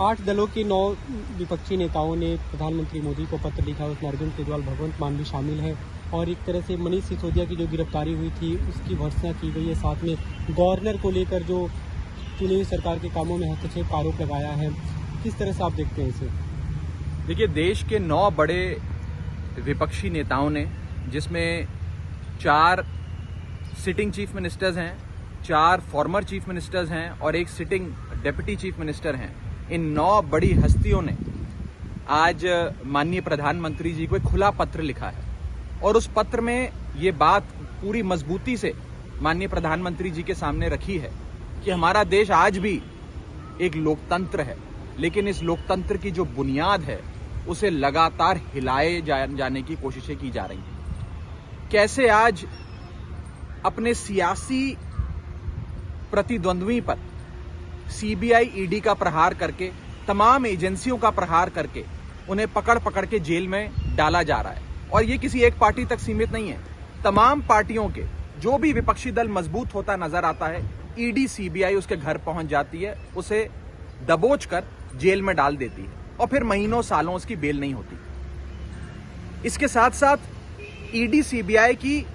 8 दलों के 9 विपक्षी नेताओं ने प्रधानमंत्री मोदी को पत्र लिखा। उसमें अरविंद केजरीवाल, भगवंत मान भी शामिल है और एक तरह से मनीष सिसोदिया की जो गिरफ्तारी हुई थी उसकी भर्त्सना की गई है। साथ में गवर्नर को लेकर जो चुनी हुई सरकार के कामों में हस्तक्षेप का आरोप लगाया है। किस तरह से आप देखते हैं इसे? देखिए, देश के 9 बड़े विपक्षी नेताओं ने, जिसमें 4 सिटिंग चीफ मिनिस्टर्स हैं, 4 फॉर्मर चीफ मिनिस्टर्स हैं और एक सिटिंग डेप्यूटी चीफ मिनिस्टर हैं, इन 9 बड़ी हस्तियों ने आज माननीय प्रधानमंत्री जी को एक खुला पत्र लिखा है और उस पत्र में ये बात पूरी मजबूती से माननीय प्रधानमंत्री जी के सामने रखी है कि हमारा देश आज भी एक लोकतंत्र है, लेकिन इस लोकतंत्र की जो बुनियाद है उसे लगातार हिलाए जाने की कोशिशें की जा रही हैं। कैसे आज अपने सियासी प्रतिद्वंद्वी पर सीबीआई, ईडी का प्रहार करके, तमाम एजेंसियों का प्रहार करके उन्हें पकड़ पकड़ के जेल में डाला जा रहा है। और ये किसी एक पार्टी तक सीमित नहीं है, तमाम पार्टियों के जो भी विपक्षी दल मजबूत होता नजर आता है, ईडी, सीबीआई उसके घर पहुंच जाती है, उसे दबोच कर जेल में डाल देती है और फिर महीनों सालों उसकी बेल नहीं होती। इसके साथ साथ ईडी, सीबीआई की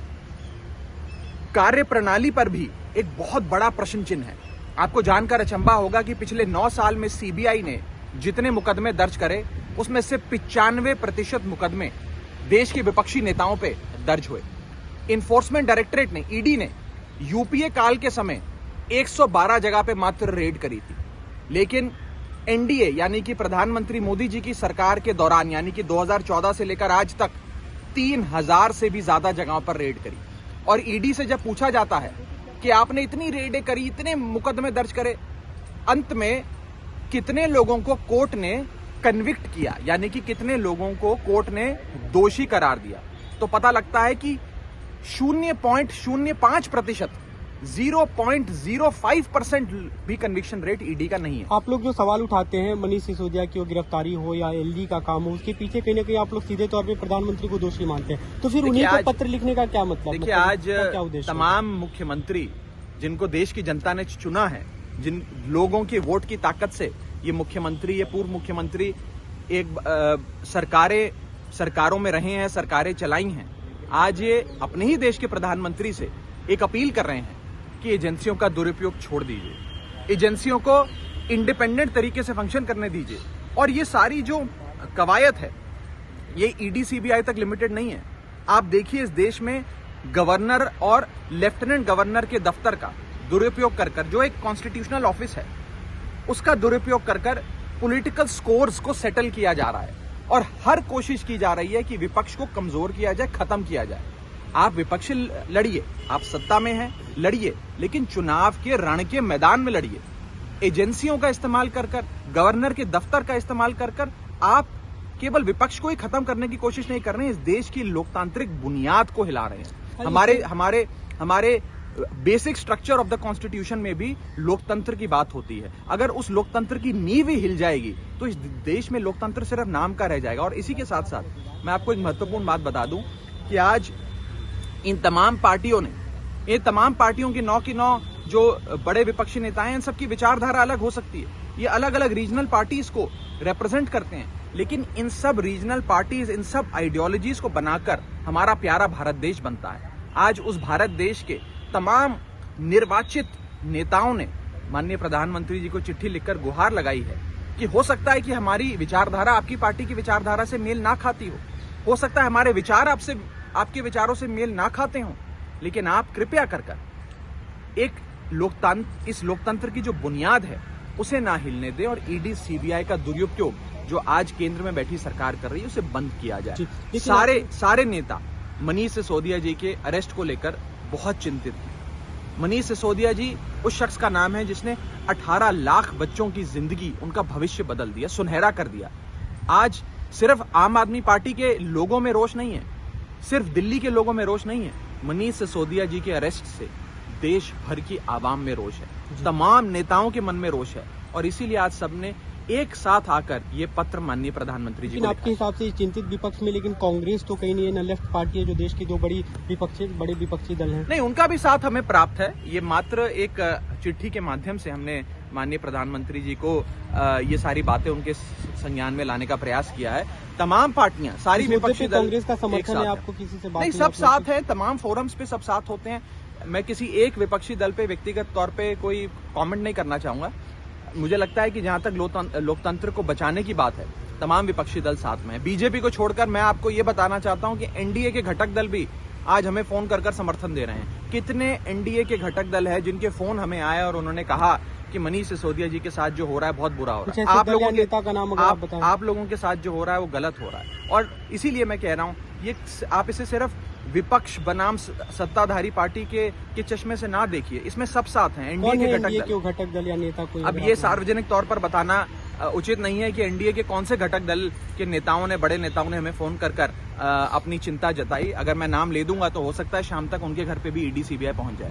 कार्यप्रणाली पर भी एक बहुत बड़ा प्रश्न चिन्ह है। आपको जानकर अचंभा होगा कि पिछले 9 साल में सीबीआई ने जितने मुकदमे दर्ज करे उसमें से 95% मुकदमे देश के विपक्षी नेताओं पे दर्ज हुए। इन्फोर्समेंट डायरेक्टरेट ने, ईडी ने यूपीए काल के समय 112 जगह पे मात्र रेड करी थी, लेकिन एनडीए यानी कि प्रधानमंत्री मोदी जी की सरकार के दौरान, यानी कि 2014 से लेकर आज तक 3000 से भी ज्यादा जगहों पर रेड करी। और ईडी से जब पूछा जाता है कि आपने इतनी रेडें करी, इतने मुकदमे दर्ज करे, अंत में कितने लोगों को कोर्ट ने कन्विक्ट किया, यानी कि कितने लोगों को कोर्ट ने दोषी करार दिया, तो पता लगता है कि 0.05%, 0.05% भी कन्विक्शन रेट ईडी का नहीं है। आप लोग जो सवाल उठाते हैं मनीष सिसोदिया की गिरफ्तारी हो या एलजी का काम हो, उसके पीछे कहीं ना कहीं आप लोग सीधे तौर पे प्रधानमंत्री को दोषी मानते हैं, तो फिर उन्हीं को पत्र लिखने का क्या मतलब? देखिए, आज तमाम मुख्यमंत्री जिनको देश की जनता ने चुना है, जिन लोगों के वोट की ताकत से ये मुख्यमंत्री, ये पूर्व मुख्यमंत्री एक सरकारों में रहे हैं, सरकारें चलाई हैं, आज ये अपने ही देश के प्रधानमंत्री से एक अपील कर रहे हैं कि एजेंसियों का दुरुपयोग छोड़ दीजिए, एजेंसियों को इंडिपेंडेंट तरीके से फंक्शन करने दीजिए। और ये सारी जो कवायद है ये ईडी, सीबीआई तक लिमिटेड नहीं है। आप देखिए, इस देश में गवर्नर और लेफ्टिनेंट गवर्नर के दफ्तर का दुरुपयोग कर जो एक कॉन्स्टिट्यूशनल ऑफिस है उसका दुरुपयोग कर पॉलिटिकल स्कोर्स को सेटल किया जा रहा है और हर कोशिश की जा रही है कि विपक्ष को कमजोर किया जाए, खत्म किया जाए। आप विपक्ष लड़िए, आप सत्ता में हैं, लड़िए, लेकिन चुनाव के रण के मैदान में लड़िए। एजेंसियों का इस्तेमाल कर गवर्नर के दफ्तर का इस्तेमाल कर आप केवल विपक्ष को ही खत्म करने की कोशिश नहीं कर रहे हैं, इस देश की लोकतांत्रिक बुनियाद को हिला रहे हैं। हमारे basic structure of the constitution में भी लोकतंत्र की बात होती है। अगर उस लोकतंत्र की नींव ही हिल जाएगी तो इस देश में लोकतंत्र सिर्फ नाम का रह जाएगा। और इसी के साथ साथ मैं आपको एक महत्वपूर्ण बात बता दूं कि आज इन तमाम पार्टियों की 9 की 9 जो बड़े विपक्षी नेता हैं, इन सबकी विचारधारा अलग हो सकती है, ये अलग अलग रीजनल पार्टीज को रिप्रेजेंट करते हैं, लेकिन इन सब रीजनल पार्टीज, इन सब आइडियोलॉजीज को बनाकर हमारा प्यारा भारत देश बनता है। आज उस भारत देश के तमाम निर्वाचित नेताओं ने माननीय प्रधानमंत्री जी को चिट्ठी लिखकर गुहार लगाई है कि हो सकता है कि हमारी विचारधारा आपकी पार्टी की विचारधारा से मेल ना खाती हो सकता है हमारे विचार आपके विचारों से मेल ना खाते हों, लेकिन आप कृपया कर इस लोकतंत्र की जो बुनियाद है उसे ना हिलने दें और ईडी, सीबीआई का दुरुपयोग जो आज केंद्र में बैठी सरकार कर रही है उसे बंद किया जाए। सारे नेता मनीष सिसोदिया जी के अरेस्ट को लेकर बहुत चिंतित हैं। मनीष सिसोदिया जी उस शख्स का नाम है जिसने 18 लाख बच्चों की जिंदगी, उनका भविष्य बदल दिया, सुनहरा कर दिया। आज सिर्फ आम आदमी पार्टी के लोगों में रोष नहीं है, सिर्फ दिल्ली के लोगों में रोष नहीं है, मनीष सिसोदिया जी के अरेस्ट से देश भर की आवाम में रोष है, तमाम नेताओं के मन में रोष है और इसीलिए आज सबने एक साथ आकर ये पत्र माननीय प्रधानमंत्री जी को लिखा। आपके हिसाब से चिंतित विपक्ष में लेकिन कांग्रेस तो कहीं नहीं है, न लेफ्ट पार्टी है, जो देश की 2 बड़े विपक्षी दल हैं। नहीं, उनका भी साथ हमें प्राप्त है। ये मात्र एक चिट्ठी के माध्यम से हमने माननीय प्रधानमंत्री जी को ये सारी बातें उनके संज्ञान में लाने का प्रयास किया है। तमाम पार्टियां, सारी विपक्षी दल, कांग्रेस का समर्थन है आपको, किसी से बात नहीं, सब साथ है, तमाम फोरम्स पे सब साथ होते हैं। मैं किसी एक विपक्षी दल पे व्यक्तिगत तौर पे कोई कमेंट नहीं करना चाहूंगा। मुझे लगता है कि जहां तक लोकतंत्र को बचाने की बात है, तमाम विपक्षी दल साथ में है। बीजेपी को छोड़कर मैं आपको ये बताना चाहता हूं कि एनडीए के घटक दल भी आज हमें फोन कर समर्थन दे रहे हैं। कितने एनडीए के घटक दल है जिनके फोन हमें आए और उन्होंने कहा कि मनीष सिसोदिया जी के साथ जो हो रहा है बहुत बुरा हो रहा है। आप लोगों के नेता का नाम अगर आप बताएं। आप लोगों के साथ जो हो रहा है वो गलत हो रहा है, और इसीलिए मैं कह रहा हूं, ये आप इसे सिर्फ विपक्ष बनाम सत्ताधारी पार्टी के चश्मे से ना देखिए, इसमें सब साथ हैं। एनडीए के घटक दल या नेता कोई अब ये सार्वजनिक तौर पर बताना उचित नहीं है कि एनडीए के कौन से घटक दल के नेताओं ने, बड़े नेताओं ने हमें फोन कर अपनी चिंता जताई। अगर मैं नाम ले दूंगा तो हो सकता है शाम तक उनके घर पे भी ईडी सीबीआई पहुंच जाए।